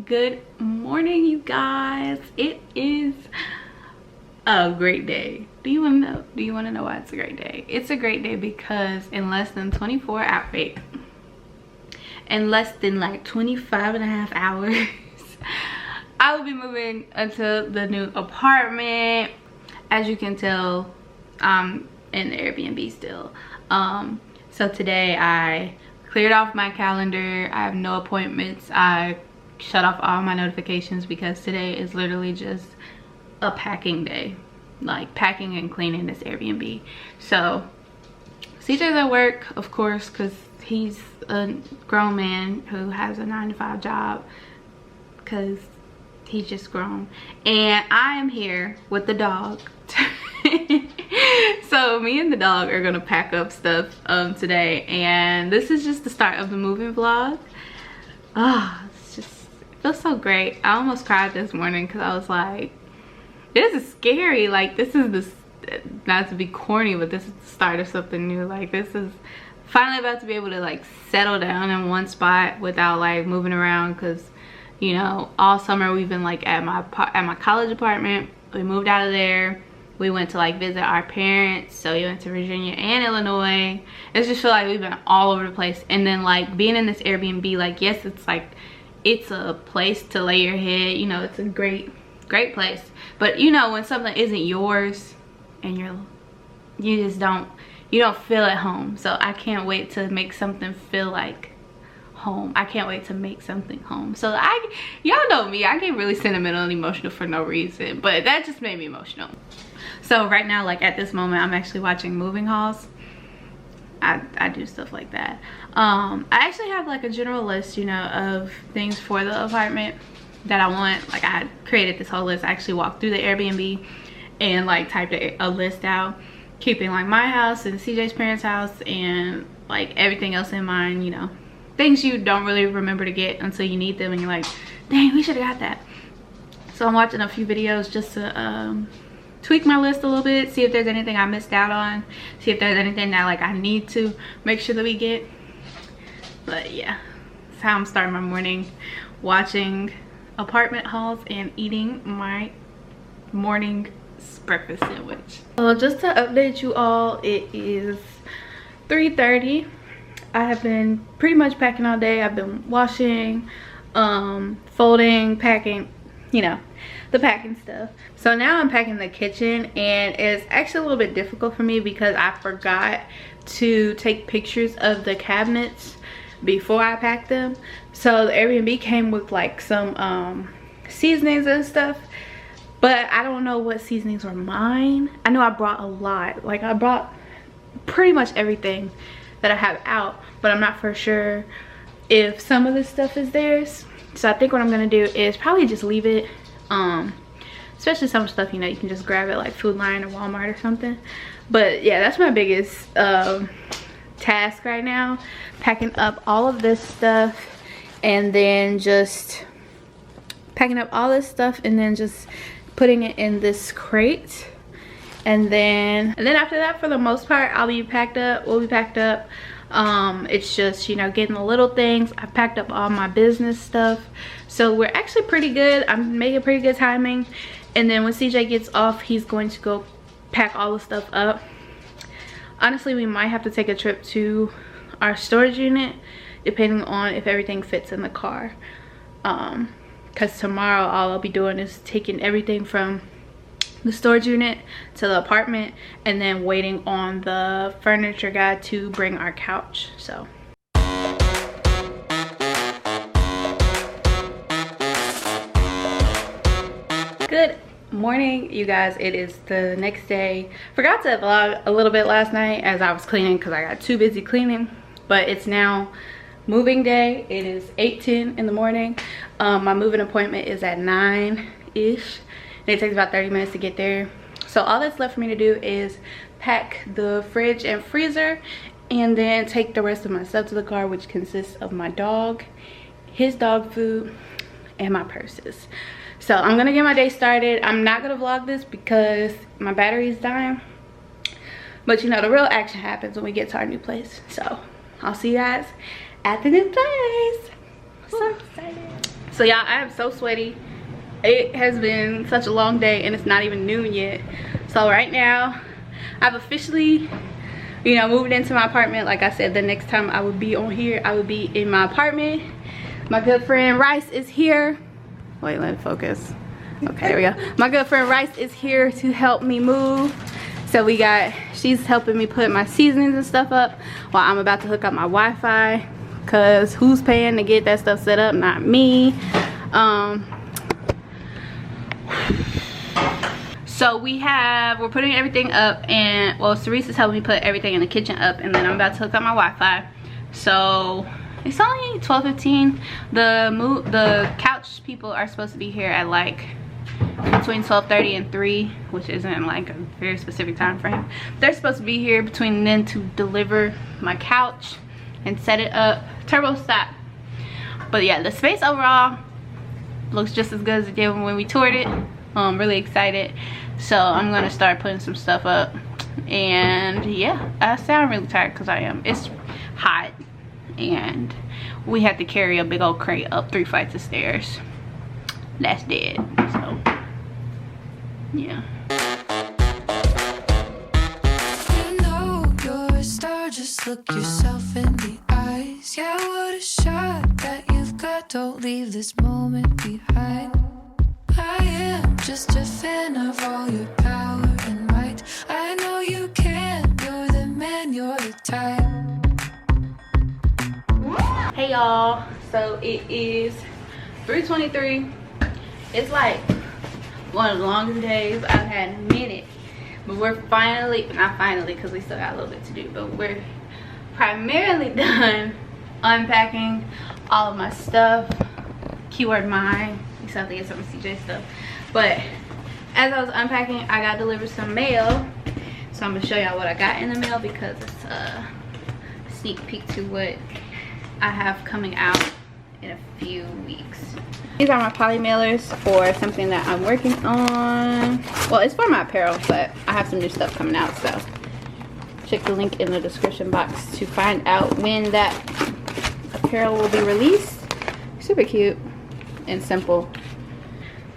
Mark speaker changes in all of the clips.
Speaker 1: Good morning, you guys. It is a great day. Do you want to know why it's a great day? It's a great day because in less than 24 hours, in less than like 25 and a half hours, I will be moving into the new apartment. As you can tell, I'm in the Airbnb still. So today I cleared off my calendar. I have no appointments. I shut off all my notifications because today is literally just a packing day, like packing and cleaning this Airbnb. So CJ's at work, of course, because he's a grown man who has a 9-to-5 job because he's just grown, and I am here with the dog. So me and the dog are gonna pack up stuff today, and this is just the start of the moving vlog. It's just, it feels so great. I almost cried this morning because I was like, this is scary. Like, this is this, not to be corny, but this is the start of something new. Like, this is finally about to be able to like settle down in one spot without like moving around, because you know, all summer we've been like at my college apartment. We moved out of there. We went to like visit our parents, so we went to Virginia and Illinois. It's just feel like we've been all over the place. And then like being in this Airbnb, like, yes, it's like, it's a place to lay your head, you know, it's a great place. But you know, when something isn't yours and you don't feel at home. So I can't wait to make something feel like home. I can't wait to make something home. So y'all know me, I get really sentimental and emotional for no reason, but that just made me emotional. So right now, like at this moment, I'm actually watching moving hauls. I do stuff like that. I actually have like a general list, you know, of things for the apartment that I want. Like, I created this whole list. I actually walked through the Airbnb and like typed a list out, keeping like my house and CJ's parents' house and like everything else in mind, you know, things you don't really remember to get until you need them and you're like, dang, we should have got that. So I'm watching a few videos just to tweak my list a little bit, see if there's anything I missed out on, see if there's anything that like I need to make sure that we get. But yeah, that's how I'm starting my morning, watching apartment hauls and eating my morning breakfast sandwich. Well, just to update you all, it is 3:30. I have been pretty much packing all day. I've been washing, folding, packing, you know, the packing stuff. So now I'm packing the kitchen, and it's actually a little bit difficult for me because I forgot to take pictures of the cabinets before I packed them. So the Airbnb came with like some seasonings and stuff, but I don't know what seasonings were mine. I know I brought a lot. Like, I brought pretty much everything that I have out, but I'm not for sure if some of this stuff is theirs. So I think what I'm gonna do is probably just leave it, especially some stuff, you know, you can just grab it like Food Lion or Walmart or something. But yeah, that's my biggest task right now, packing up all of this stuff, and then just packing up all this stuff and then just putting it in this crate. And then after that, for the most part, we'll be packed up. It's just, you know, getting the little things. I packed up all my business stuff, so we're actually pretty good. I'm making pretty good timing. And then when CJ gets off, he's going to go pack all the stuff up. Honestly, we might have to take a trip to our storage unit, depending on if everything fits in the car, because tomorrow all I'll be doing is taking everything from the storage unit to the apartment and then waiting on the furniture guy to bring our couch. So good morning, you guys. It is the next day. Forgot to vlog a little bit last night as I was cleaning because I got too busy cleaning, but it's now moving day. It is 8:10 in the morning. My moving appointment is at 9-ish. It takes about 30 minutes to get there. So all that's left for me to do is pack the fridge and freezer, and then take the rest of my stuff to the car, which consists of my dog, his dog food, and my purses. So I'm gonna get my day started. I'm not gonna vlog this because my battery is dying, but you know, the real action happens when we get to our new place. So I'll see you guys at the new place. So excited. So y'all, I am so sweaty. It has been such a long day and it's not even noon yet. So right now I've officially, you know, moved into my apartment. Like I said, the next time I would be on here, I would be in my apartment. My good friend Rice is here. Wait, let it focus. Okay, there we go. My good friend Rice is here to help me move. So she's helping me put my seasonings and stuff up while I'm about to hook up my Wi-Fi, cause who's paying to get that stuff set up? Not me. So we're putting everything up, and well, Cerise is helping me put everything in the kitchen up, and then I'm about to hook up my Wi-Fi. So it's only 12:15. The couch people are supposed to be here at like between 12:30 and 3, which isn't like a very specific time frame. They're supposed to be here between then to deliver my couch and set it up. Turbo stop. But yeah, the space overall looks just as good as it did when we toured it. I'm really excited. So I'm gonna start putting some stuff up. And yeah, I sound really tired because I am. It's hot and we had to carry a big old crate up 3 flights of stairs. That's dead. So yeah.
Speaker 2: You know you're a star, just look yourself in the eyes. Yeah, what a shot that you've got. Don't leave this moment behind. I am just a fan of all your power and might. I know you can, you're the man, you're the type.
Speaker 1: Hey y'all, so it is 3:23. It's like one of the longest days I've had in a minute, but we're finally, not finally because we still got a little bit to do, but we're primarily done unpacking all of my stuff. Keyword mine, except to get some CJ stuff. But as I was unpacking, I got delivered some mail, so I'm gonna show y'all what I got in the mail because it's a sneak peek to what I have coming out in a few weeks. These are my poly mailers for something that I'm working on. Well, it's for my apparel, but I have some new stuff coming out, so check the link in the description box to find out when that apparel will be released. Super cute and simple.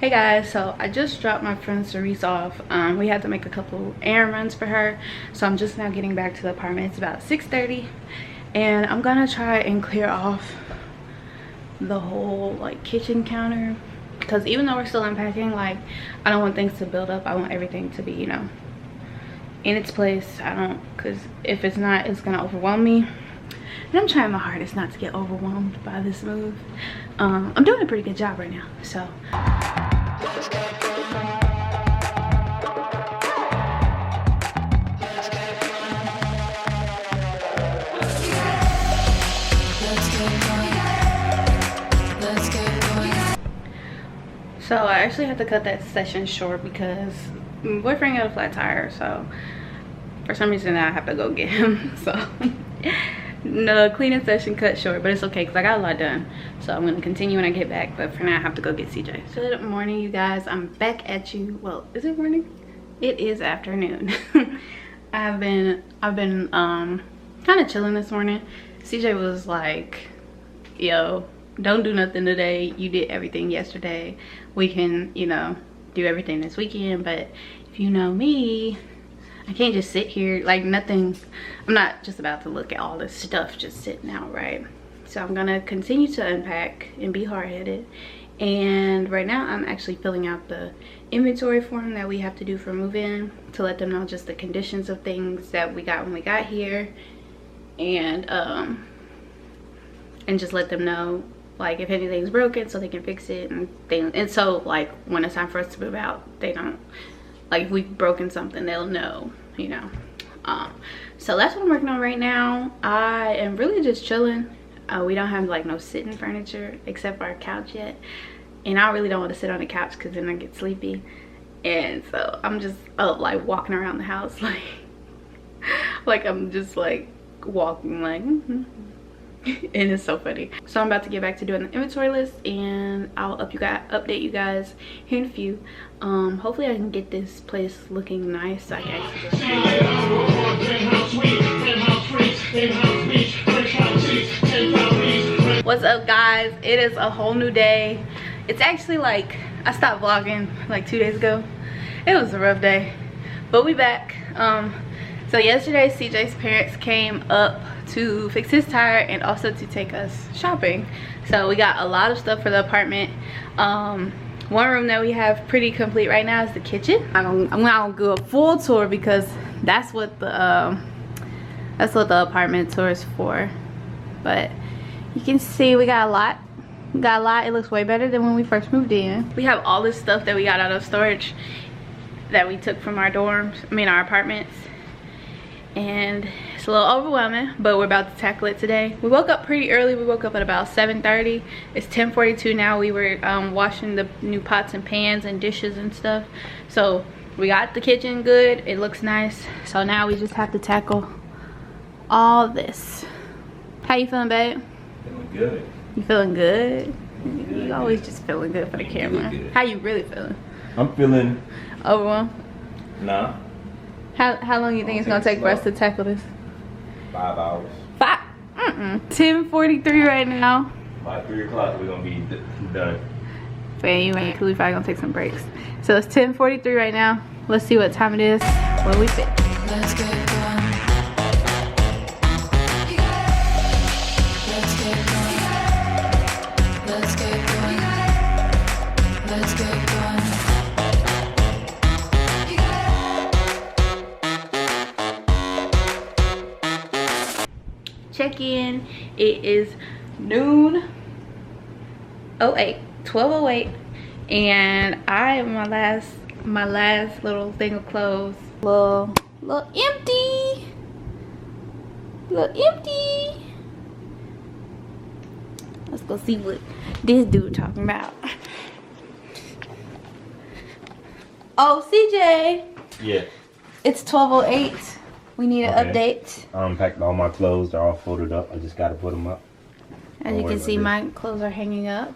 Speaker 1: Hey guys, so I just dropped my friend Cerise off. We had to make a couple errand runs for her, so I'm just now getting back to the apartment. It's about 6:30, and I'm gonna try and clear off the whole like kitchen counter, because even though we're still unpacking, like I don't want things to build up. I want everything to be, you know, in its place. I don't, because if it's not, it's gonna overwhelm me, and I'm trying my hardest not to get overwhelmed by this move. I'm doing a pretty good job right now, so I actually had to cut that session short because my boyfriend got a flat tire, so for some reason I have to go get him. So the cleaning session cut short, but it's okay because I got a lot done. So I'm gonna continue when I get back, but for now I have to go get CJ. Good morning, you guys. I'm back at you. Well, is it morning? It is afternoon. I've been kind of chilling this morning. CJ was like, yo, don't do nothing today. You did everything yesterday. We can, you know, do everything this weekend. But if you know me, I can't just sit here like nothing. I'm not just about to look at all this stuff just sitting out, right? So I'm gonna continue to unpack and be hard-headed. And right now I'm actually filling out the inventory form that we have to do for move-in, to let them know just the conditions of things that we got when we got here, and just let them know like if anything's broken so they can fix it, and things. And so like when it's time for us to move out, they don't, like if we've broken something, they'll know, you know. So that's what I'm working on right now. I am really just chilling. We don't have like no sitting furniture except for our couch yet, and I really don't want to sit on the couch because then I get sleepy. And so I'm just up like walking around the house like I'm just like walking like and it's so funny. So I'm about to get back to doing the inventory list, and I'll update you guys here in a few. Hopefully I can get this place looking nice so I can actually What's up, guys? It is a whole new day. It's actually like I stopped vlogging like 2 days ago. It was a rough day, but we back. So yesterday CJ's parents came up to fix his tire and also to take us shopping. So we got a lot of stuff for the apartment. One room that we have pretty complete right now is the kitchen. I'm not gonna do a full tour because that's what the apartment tour is for. But you can see we got a lot. It looks way better than when we first moved in. We have all this stuff that we got out of storage that we took from our dorms, our apartments. And it's a little overwhelming, but we're about to tackle it today. We woke up pretty early. We woke up at about 7:30. It's 10:42 now. We were washing the new pots and pans and dishes and stuff. So we got the kitchen good. It looks nice. So now we just have to tackle all this. How you feeling, babe?
Speaker 3: Feeling good.
Speaker 1: You feeling good? You always just feeling good for the camera. Really how you really feeling?
Speaker 3: I'm feeling
Speaker 1: overwhelmed.
Speaker 3: Nah.
Speaker 1: How long do you think it's gonna take for us to tackle this?
Speaker 3: 5 hours.
Speaker 1: 10:43 right now.
Speaker 3: By 3 o'clock we're gonna be done.
Speaker 1: But anyway, because we're probably gonna take some breaks. So it's 10:43 right now. Let's see what time it is when we fit.
Speaker 2: Let's get going. Let's get going. Let's get going. Let's get going.
Speaker 1: Check in. It is noon 12:08, and I have my last little thing of clothes. Little empty. Let's go see what this dude talking about. Oh, CJ.
Speaker 3: Yeah.
Speaker 1: It's 12:08. We need an update.
Speaker 3: I unpacked all my clothes. They're all folded up. I just gotta put them up.
Speaker 1: As you can see, my clothes are hanging up.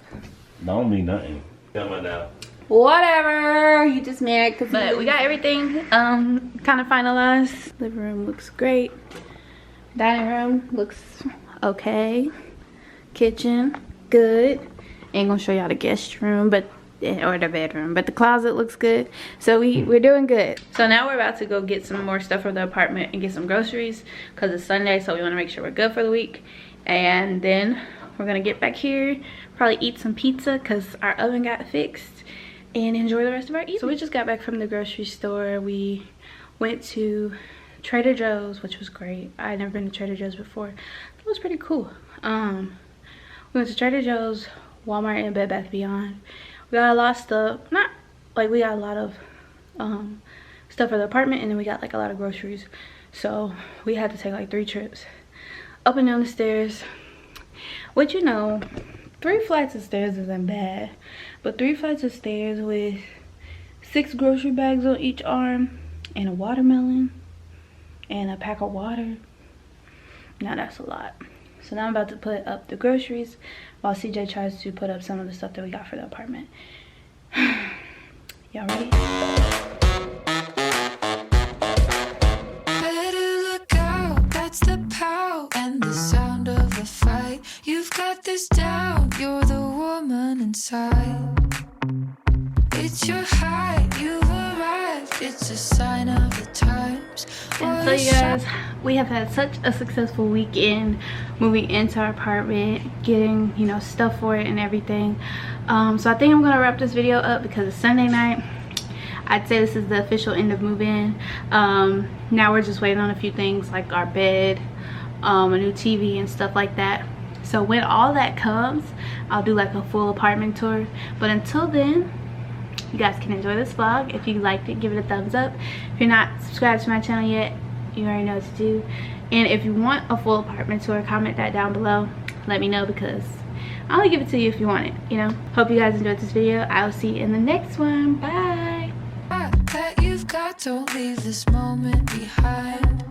Speaker 3: Don't mean nothing. Coming out.
Speaker 1: Whatever. You just mad because we got everything kind of finalized. Living room looks great. Dining room looks okay. Kitchen good. Ain't gonna show y'all the guest room, or the bedroom, but the closet looks good. So we're doing good. So now we're about to go get some more stuff for the apartment and get some groceries because it's Sunday, so we want to make sure we're good for the week. And then we're gonna get back here, probably eat some pizza because our oven got fixed, and enjoy the rest of our evening. So we just got back from the grocery store. We went to Trader Joe's, which was great. I had never been to Trader Joe's before. It was pretty cool. We went to Trader Joe's, Walmart, and Bed Bath & Beyond. We got a lot of stuff. We got a lot of stuff for the apartment, and then we got like a lot of groceries. So we had to take like 3 trips up and down the stairs. Which, 3 flights of stairs isn't bad, but 3 flights of stairs with 6 grocery bags on each arm and a watermelon and a pack of water. Now that's a lot. So now I'm about to put up the groceries while CJ tries to put up some of the stuff that we got for the apartment. Y'all ready?
Speaker 2: Better look out, that's the pow and the sound of a fight. You've got this down, you're the woman inside. It's your height, you've arrived, it's a sign of the times.
Speaker 1: And so you guys, we have had such a successful weekend moving into our apartment, getting stuff for it and everything. So I think I'm gonna wrap this video up because it's Sunday night. I'd say this is the official end of move-in. Now we're just waiting on a few things like our bed, a new TV and stuff like that. So when all that comes, I'll do like a full apartment tour. But until then, you guys can enjoy this vlog. If you liked it, give it a thumbs up. If you're not subscribed to my channel yet, you already know what to do. And if you want a full apartment tour, comment that down below. Let me know because I'll only give it to you if you want it, Hope you guys enjoyed this video. I will see you in the next one. Bye.
Speaker 2: That you've got, don't leave this moment behind.